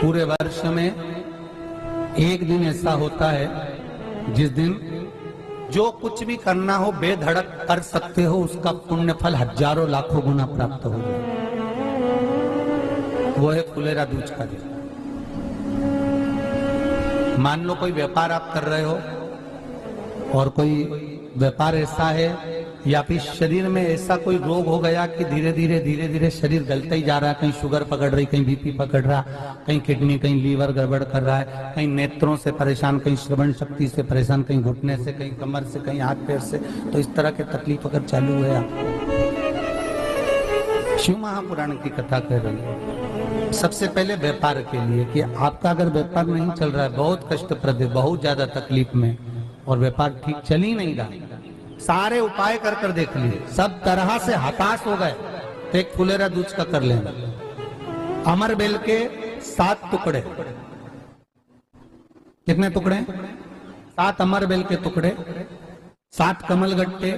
पूरे वर्ष में एक दिन ऐसा होता है जिस दिन जो कुछ भी करना हो बेधड़क कर सकते हो, उसका पुण्य फल हजारों लाखों गुना प्राप्त हो जाए। वो है फुलेरा दूज का दिन। मान लो कोई व्यापार आप कर रहे हो और कोई व्यापार ऐसा है या फिर शरीर में ऐसा कोई रोग हो गया कि धीरे धीरे शरीर गलता ही जा रहा है। कहीं शुगर पकड़ रही, कहीं बीपी पकड़ रहा, कहीं किडनी, कहीं लीवर गड़बड़ कर रहा है, कहीं नेत्रों से परेशान, कहीं श्रवण शक्ति से परेशान, कहीं घुटने से, कहीं कमर से, कहीं हाथ पैर से। तो इस तरह की तकलीफ अगर चालू है, आप शिव महापुराण की कथा कह रही है। सबसे पहले व्यापार के लिए कि आपका अगर व्यापार नहीं चल रहा है, बहुत कष्टप्रद है, बहुत ज्यादा तकलीफ में, और व्यापार ठीक चल ही नहीं रहा, सारे उपाय कर कर देख लिए, सब तरह से हताश हो गए, तो एक फुलेरा दूज का कर लेना। अमर बेल के 7 टुकड़े, कितने टुकड़े? 7 अमर बेल के टुकड़े, 7 कमल गट्टे,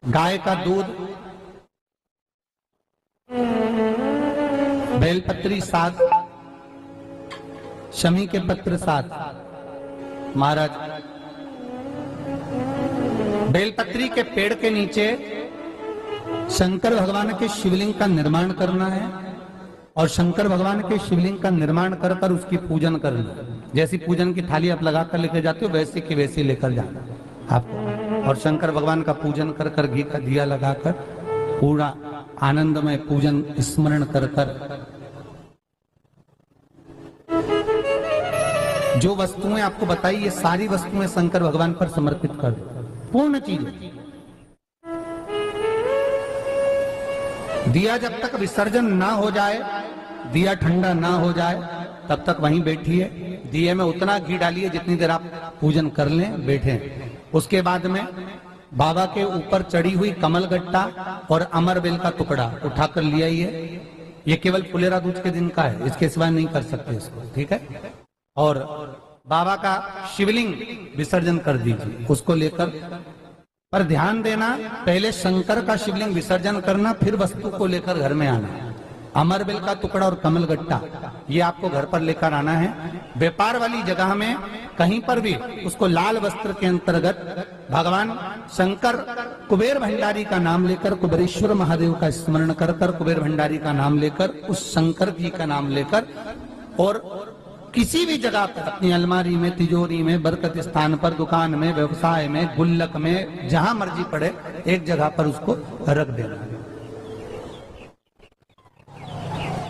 गाय का दूध, बेलपत्री 7, शमी के पत्र 7। महाराज, बेलपत्री के पेड़ के नीचे शंकर भगवान के शिवलिंग का निर्माण करना है, और शंकर भगवान के शिवलिंग का निर्माण कर कर उसकी पूजन करना। जैसी पूजन की थाली आप लगाकर लेकर जाते हो, वैसे की वैसी लेकर जाना आपको, और शंकर भगवान का पूजन कर कर, घी का दिया लगाकर पूरा आनंदमय पूजन स्मरण कर कर, जो वस्तुएं आपको बताई, ये सारी वस्तुएं शंकर भगवान पर समर्पित कर दो, पूर्ण चीज। दिया जब तक विसर्जन ना हो जाए, दिया ठंडा ना हो जाए, तब तक वहीं बैठिए। दिए में उतना घी डालिए जितनी देर आप पूजन कर लें, बैठे। उसके बाद में बाबा के ऊपर चढ़ी हुई कमल गट्टा और अमर बेल का टुकड़ा उठाकर ले आइए। ये केवल फुलेरा दूज के दिन का है, इसके सिवा नहीं कर सकते इसको, ठीक है। और बाबा का शिवलिंग विसर्जन कर दीजिए, उसको लेकर। पर ध्यान देना, पहले शंकर का शिवलिंग विसर्जन करना, फिर वस्तु को लेकर घर में आना। अमर बेल का टुकड़ा और कमल गट्टा ये आपको घर पर लेकर आना है। व्यापार वाली जगह में कहीं पर भी उसको लाल वस्त्र के अंतर्गत भगवान शंकर, कुबेर भंडारी का नाम लेकर, कुबेरेश्वर महादेव का स्मरण कर कर, कुबेर भंडारी का नाम लेकर, उस शंकर जी का नाम लेकर, और किसी भी जगह पर अपनी अलमारी में, तिजोरी में, बरकत स्थान पर, दुकान में, व्यवसाय में, गुल्लक में, जहां मर्जी पड़े, एक जगह पर उसको रख देना।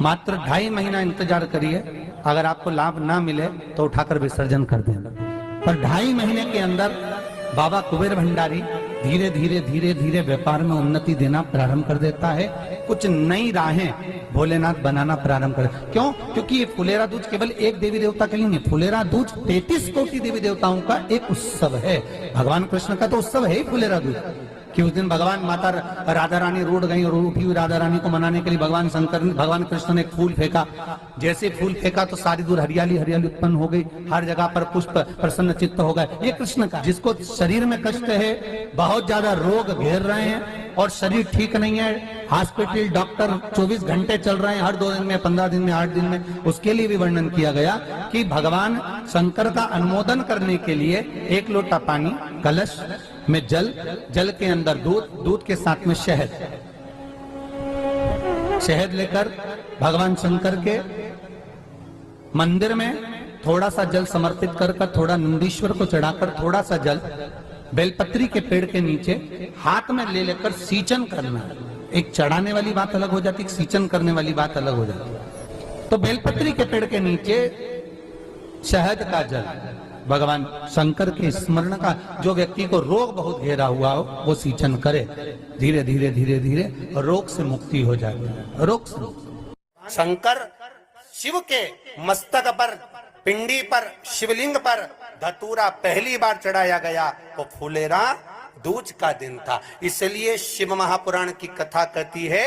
मात्र 2.5 महीना इंतजार करिए, अगर आपको लाभ ना मिले तो उठाकर विसर्जन कर देना। पर 2.5 महीने के अंदर बाबा कुबेर भंडारी धीरे धीरे व्यापार में उन्नति देना प्रारंभ कर देता है। कुछ नई राहें भोलेनाथ बनाना प्रारंभ कर। क्यों? क्योंकि ये फुलेरा दूज केवल एक देवी देवता के लिए नहीं, फुलेरा दूज 33 कोटि देवी देवताओं का एक उत्सव है। भगवान कृष्ण का तो उत्सव है ही फुलेरा दूज, कि उस दिन भगवान माता राधा रानी रूठ गई, और उठी हुई राधा रानी को मनाने के लिए भगवान कृष्ण ने एक फूल फेंका। जैसे फूल फेंका तो सारी दूर हरियाली उत्पन्न हो गई, हर जगह पर पुष्प प्रसन्न चित्त हो गए। ये कृष्ण का, जिसको शरीर में कष्ट है, बहुत ज्यादा रोग घेर रहे हैं और शरीर ठीक नहीं है, हॉस्पिटल डॉक्टर 24 घंटे चल रहे हैं, हर 2 दिन में, 15 दिन में, 8 दिन में, उसके लिए भी वर्णन किया गया कि भगवान शंकर का अनुमोदन करने के लिए 1 लोटा पानी, कलश में जल के अंदर दूध के साथ में शहद लेकर भगवान शंकर के मंदिर में थोड़ा सा जल समर्पित कर, थोड़ा नंदीश्वर को चढ़ाकर, थोड़ा सा जल बेलपत्री के पेड़ के नीचे हाथ में ले लेकर सींचन करना। एक चढ़ाने वाली बात अलग हो जाती है, सींचन करने वाली बात अलग हो जाती है। तो बेलपत्री के पेड़ के नीचे शहद का जल, भगवान शंकर के स्मरण का, जो व्यक्ति को रोग बहुत घेरा हुआ हो वो सींचन करे, धीरे धीरे रोग से मुक्ति हो जाती है। रोग से शंकर शिव के मस्तक पर, पिंडी पर, शिवलिंग पर धतूरा पहली बार चढ़ाया गया वो फुलेरा दूज का दिन था। इसलिए शिव महापुराण की कथा कहती है,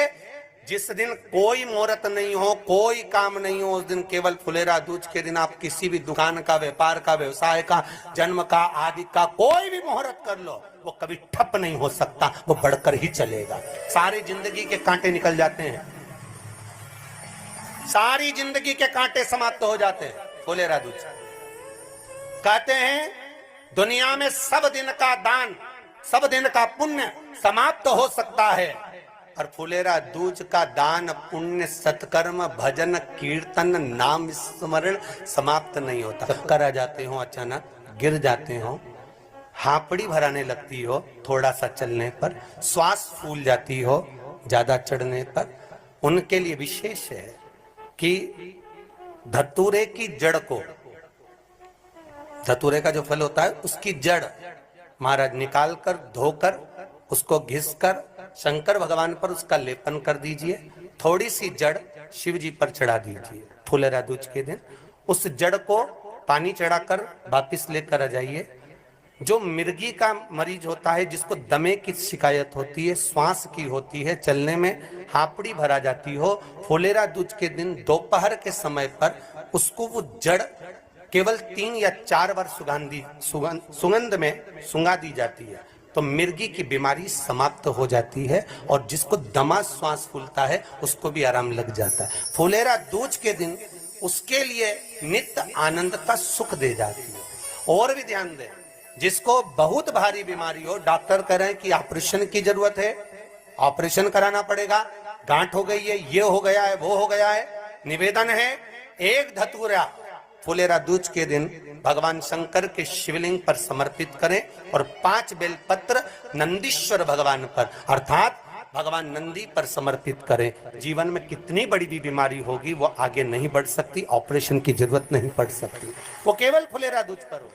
जिस दिन कोई मुहूर्त नहीं हो, कोई काम नहीं हो, उस दिन केवल फुलेरा दूज के दिन आप किसी भी दुकान का, व्यापार का, व्यवसाय का, जन्म का, आदि का कोई भी मुहूर्त कर लो, वो कभी ठप नहीं हो सकता, वो बढ़कर ही चलेगा। सारी जिंदगी के कांटे निकल जाते हैं, सारी जिंदगी के कांटे समाप्त हो जाते हैं फुलेरा दूज। कहते हैं दुनिया में सब दिन का दान, सब दिन का पुण्य समाप्त हो सकता है, और फुलेरा दूज का दान, पुण्य, सत्कर्म, भजन, कीर्तन, नाम स्मरण समाप्त नहीं होता। चक्कर आ जाते हो, अचानक गिर जाते हो, हापड़ी भराने लगती हो थोड़ा सा चलने पर, श्वास फूल जाती हो ज्यादा चढ़ने पर, उनके लिए विशेष है कि धतूरे की जड़ को, धतूरे का जो फल होता है उसकी जड़ महाराज निकाल कर, धोकर, उसको घिसकर शंकर भगवान पर उसका लेपन कर दीजिए। थोड़ी सी जड़ शिव जी पर चढ़ा दीजिए फुलेरा दूज के दिन। उस जड़ को पानी चढ़ाकर वापिस लेकर आ जाइए। जो मिर्गी का मरीज होता है, जिसको दमे की शिकायत होती है, श्वास की होती है, चलने में हापड़ी भरा जाती हो, फुलेरा दूज के दिन दोपहर के समय पर उसको वो जड़ केवल 3 या 4 बार सुगंध में सुंगा दी जाती है, तो मिर्गी की बीमारी समाप्त हो जाती है, और जिसको दमा श्वास फूलता है उसको भी आराम लग जाता है। फुलेरा दूज के दिन उसके लिए नित्य आनंद का सुख दे जाती है। और भी ध्यान दें, जिसको बहुत भारी बीमारी हो, डॉक्टर कह रहे हैं कि ऑपरेशन की जरूरत है, ऑपरेशन कराना पड़ेगा, गांठ हो गई है, ये हो गया है, वो हो गया है, निवेदन है एक धतूरा फुलेरा दूज के दिन भगवान शंकर के शिवलिंग पर समर्पित करें, और 5 बेलपत्र नंदीश्वर भगवान पर अर्थात भगवान नंदी पर समर्पित करें। जीवन में कितनी बड़ी भी बीमारी होगी वो आगे नहीं बढ़ सकती, ऑपरेशन की जरूरत नहीं पड़ सकती, वो केवल फुलेरा दूज पर हो।